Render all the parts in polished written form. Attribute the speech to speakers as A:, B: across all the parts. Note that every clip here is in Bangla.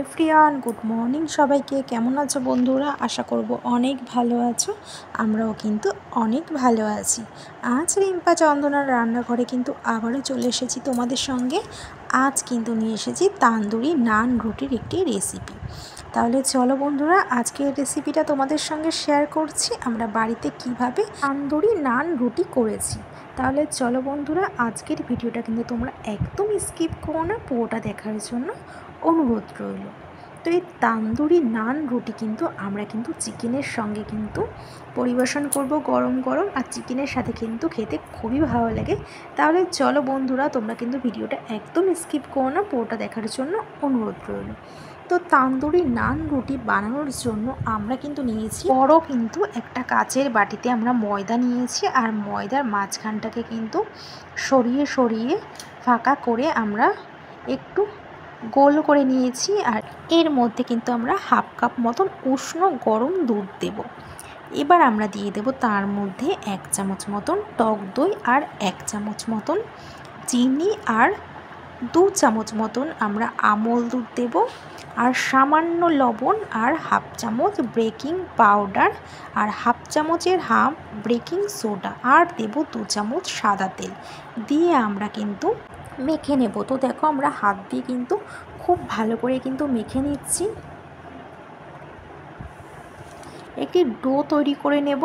A: এভরিওয়ান, গুড মর্নিং সবাইকে। কেমন আছো বন্ধুরা? আশা করব অনেক ভালো আছো। আমরাও কিন্তু অনেক ভালো আছি। আজ রিম্পা চন্দনার রান্নাঘরে কিন্তু আবারও চলে এসেছি তোমাদের সঙ্গে। আজ কিন্তু নিয়ে এসেছি তান্দুরি নান রুটির একটি রেসিপি। তাহলে চলো বন্ধুরা, আজকের রেসিপিটা তোমাদের সঙ্গে শেয়ার করছি আমরা বাড়িতে কিভাবে তান্দুরি নান রুটি করেছি। তাহলে চলো বন্ধুরা, আজকের ভিডিওটা কিন্তু তোমরা একদম স্কিপ করো না, পুরোটা দেখার জন্য অনুরোধ রইল। তো এই তান্দুরি নান রুটি কিন্তু আমরা কিন্তু চিকেনের সঙ্গে কিন্তু পরিবেশন করব গরম গরম, আর চিকেনের সাথে কিন্তু খেতে খুবই ভালো লাগে। তাহলে চলো বন্ধুরা, তোমরা কিন্তু ভিডিওটা একদম স্কিপ করো না, পুরোটা দেখার জন্য অনুরোধ রইল। তো তান্দুরি নান রুটি বানানোর জন্য আমরা কিন্তু নিয়েছি বড় কিন্তু একটা কাচের বাটিতে আমরা ময়দা নিয়েছি, আর ময়দার মাঝখানটাকে কিন্তু সরিয়ে সরিয়ে ফাঁকা করে আমরা একটু গোল করে নিয়েছি। আর এর মধ্যে কিন্তু আমরা হাফ কাপ মতন উষ্ণ গরম দুধ দেব। এবার আমরা দিয়ে দেব তার মধ্যে 1 চামচ মতন টক দই, আর 1 চামচ মতন চিনি, আর 2 চামচ মতন আমরা আমল দুধ দেব, আর সামান্য লবণ, আর হাফ চামচ বেকিং পাউডার, আর হাফ চামচের হাফ বেকিং সোডা, আর দেব 2 চামচ সাদা তেল দিয়ে আমরা কিন্তু মেখে নেব। তো দেখো, আমরা হাত দিয়ে কিন্তু খুব ভালো করে কিন্তু মেখে নিচ্ছি। একটি ডো তৈরি করে নেব।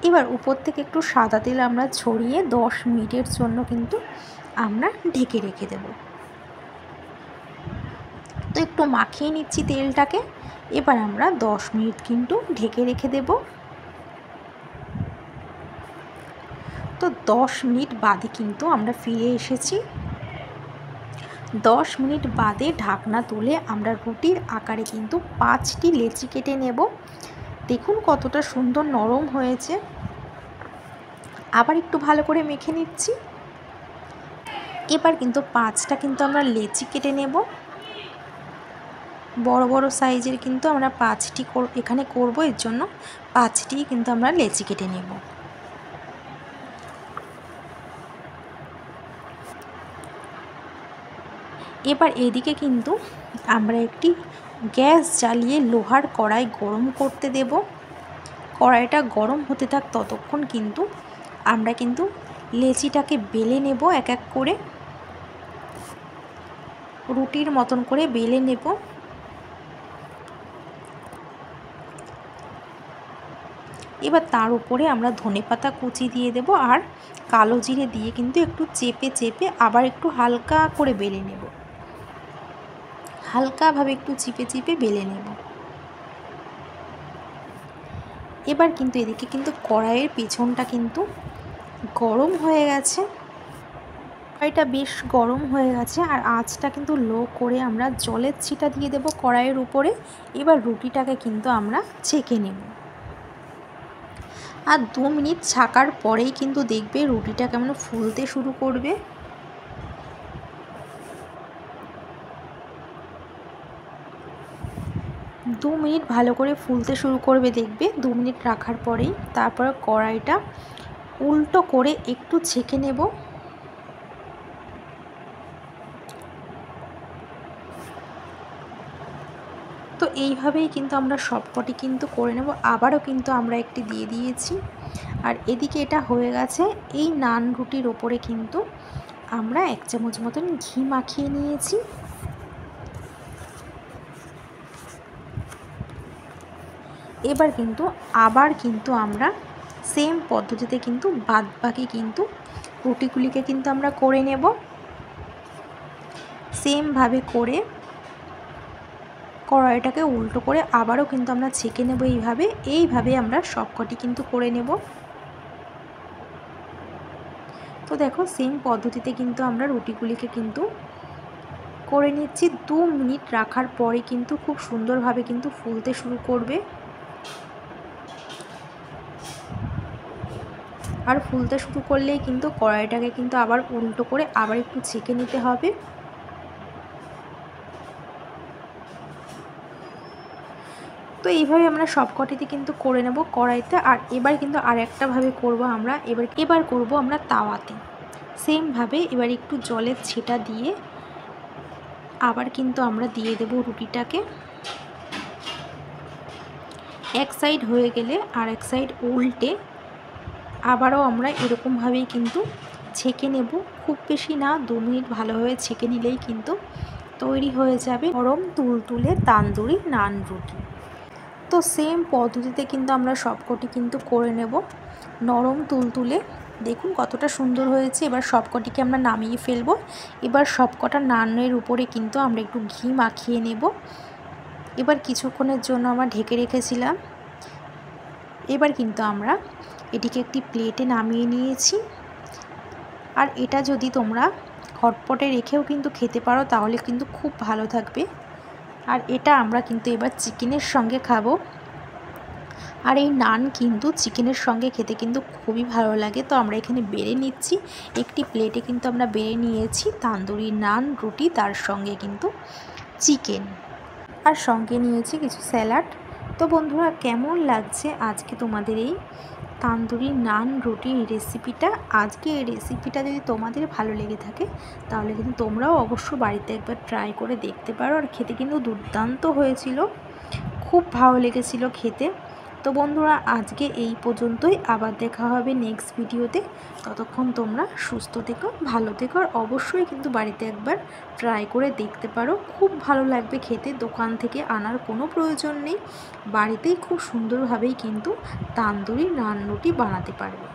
A: এবার উপর থেকে একটু সাদা তেল আমরা ছড়িয়ে 10 মিনিটের জন্য কিন্তু আমরা ঢেকে রেখে দেব। তো একটু মাখিয়ে নিচ্ছি তেলটাকে। এবার আমরা 10 মিনিট কিন্তু ঢেকে রেখে দেব। তো 10 মিনিট বাদে কিন্তু আমরা ফিরে এসেছি। 10 মিনিট বাদে ঢাকনা তুলে আমরা রুটির আকারে কিন্তু 5টি লেচি কেটে নেব। দেখুন কতটা সুন্দর নরম হয়েছে। আবার একটু ভালো করে মেখে নিচ্ছি। এবার কিন্তু 5টা কিন্তু আমরা লেচি কেটে নেব। বড় বড় সাইজের কিন্তু আমরা 5টি এখানে করব, এর জন্য 5টি কিন্তু আমরা লেচি কেটে নেব। এবার এদিকে কিন্তু আমরা একটি গ্যাস জ্বালিয়ে লোহার কড়াই গরম করতে দেব। কড়াইটা গরম হতে থাক ততক্ষণ কিন্তু আমরা কিন্তু লেচিটাকে বেলে নেব। এক এক করে রুটির মতন করে বেলে নেব। এবার তার উপরে আমরা ধনেপাতা কুচি দিয়ে দেব, আর কালো জিরে দিয়ে কিন্তু একটু চেপে চেপে আবার একটু হালকা করে বেলে নেব। হালকাভাবে একটু চিপে চিপে বেলে নেব। এবার কিন্তু এদিকে কিন্তু কড়াইয়ের পেছনটা কিন্তু গরম হয়ে গেছে। কড়াইটা বেশ গরম হয়ে গেছে, আর আঁচটা কিন্তু লো করে আমরা জলের ছিটা দিয়ে দেব কড়াইয়ের উপরে। এবার রুটিটাকে কিন্তু আমরা ছেঁকে নেব। আর 2 মিনিট ছাকার পরেই কিন্তু দেখবে রুটিটা কেমন ফুলতে শুরু করবে। দু মিনিট ভালো করে ফুলতে শুরু করবে দেখবে 2 মিনিট রাখার পরেই। তারপরে কড়াইটা উল্টো করে একটু ছেঁকে নেব। তো এইভাবেই কিন্তু আমরা সবকটি কিন্তু করে নেব। আবারও কিন্তু আমরা একটি দিয়ে দিয়েছি। আর এদিকে এটা হয়ে গেছে। এই নান রুটির ওপরে কিন্তু আমরা 1 চামচ মতন ঘি মাখিয়ে নিয়েছি। এবার কিন্তু আবার কিন্তু আমরা সেম পদ্ধতিতে কিন্তু বাদবাকি কিন্তু রুটিগুলিকে কিন্তু আমরা করে নেব। সেমভাবে করে কড়াইটাকে উল্টো করে আবারও কিন্তু আমরা ছেঁকে নেব। এইভাবে আমরা সবকটি কিন্তু করে নেব। তো দেখো, সেম পদ্ধতিতে কিন্তু আমরা রুটিগুলিকে কিন্তু করে নিচ্ছি। 2 মিনিট রাখার পরে কিন্তু খুব সুন্দরভাবে কিন্তু ফুলতে শুরু করবে। আর ফুলতে শুরু করলেই কিন্তু কড়াইটাকে কিন্তু আবার উল্টো করে আবার একটু ছেঁকে নিতে হবে। তো এইভাবে আমরা সবকটিতে কিন্তু করে নেব কড়াইতে। আর এবার কিন্তু আরেকটাভাবে করব আমরা। এবার করব আমরা তাওয়াতে। সেমভাবে এবার একটু জলের ছিটা দিয়ে আবার কিন্তু আমরা দিয়ে দেব রুটিটাকে। এক সাইড হয়ে গেলে আর এক সাইড উল্টে আবারও আমরা এরকমভাবেই কিন্তু ছেঁকে নেব। খুব বেশি না, 2 মিনিট ভালোভাবে ছেঁকে নিলেই কিন্তু তৈরি হয়ে যাবে গরম তুলতুলে তান্দুরি নান রুটি। তো সেম পদ্ধতিতে কিন্তু আমরা সবকটি কিন্তু করে নেব নরম তুলতুলে। দেখুন কতটা সুন্দর হয়েছে। এবার সবকটিকে আমরা নামিয়ে ফেলবো। এবার সবকটা নানের উপরে কিন্তু আমরা একটু ঘি মাখিয়ে নেব। এবার কিছুক্ষণের জন্য আমরা ঢেকে রেখেছিলাম। এবার কিন্তু আমরা এটিকে একটি প্লেটে নামিয়ে নিয়েছি। আর এটা যদি তোমরা হটপটে রেখেও কিন্তু খেতে পারো তাহলে কিন্তু খুব ভালো থাকবে। আর এটা আমরা কিন্তু এবার চিকেনের সঙ্গে খাবো। আর এই নান কিন্তু চিকেনের সঙ্গে খেতে কিন্তু খুবই ভালো লাগে। তো আমরা এখানে বেড়ে নিচ্ছি। একটি প্লেটে কিন্তু আমরা বেড়ে নিয়েছি তান্দুরি নান রুটি, তার সঙ্গে কিন্তু চিকেন, আর সঙ্গে নিয়েছি কিছু স্যালাড। তো বন্ধুরা, কেমন লাগছে আজকে তোমাদের এই তান্দুরি নান রুটির রেসিপিটা? আজকে এই রেসিপিটা যদি তোমাদের ভালো লেগে থাকে তাহলে কিন্তু তোমরাও অবশ্য বাড়িতে একবার ট্রাই করে দেখতে পারো। আর খেতে কিন্তু দুর্দান্ত হয়েছিল, খুব ভালো লেগেছিল খেতে। তো বন্ধুরা, আজকে এই পর্যন্তই। আবার দেখা হবে নেক্সট ভিডিওতে। ততক্ষণ তোমরা সুস্থ থেকো, ভালো থেকো। আর অবশ্যই কিন্তু বাড়িতে একবার ট্রাই করে দেখতে পারো, খুব ভালো লাগবে খেতে। দোকান থেকে আনার কোনো প্রয়োজন নেই, বাড়িতেই খুব সুন্দরভাবেই কিন্তু তান্দুরি নান রুটি বানাতে পারবে।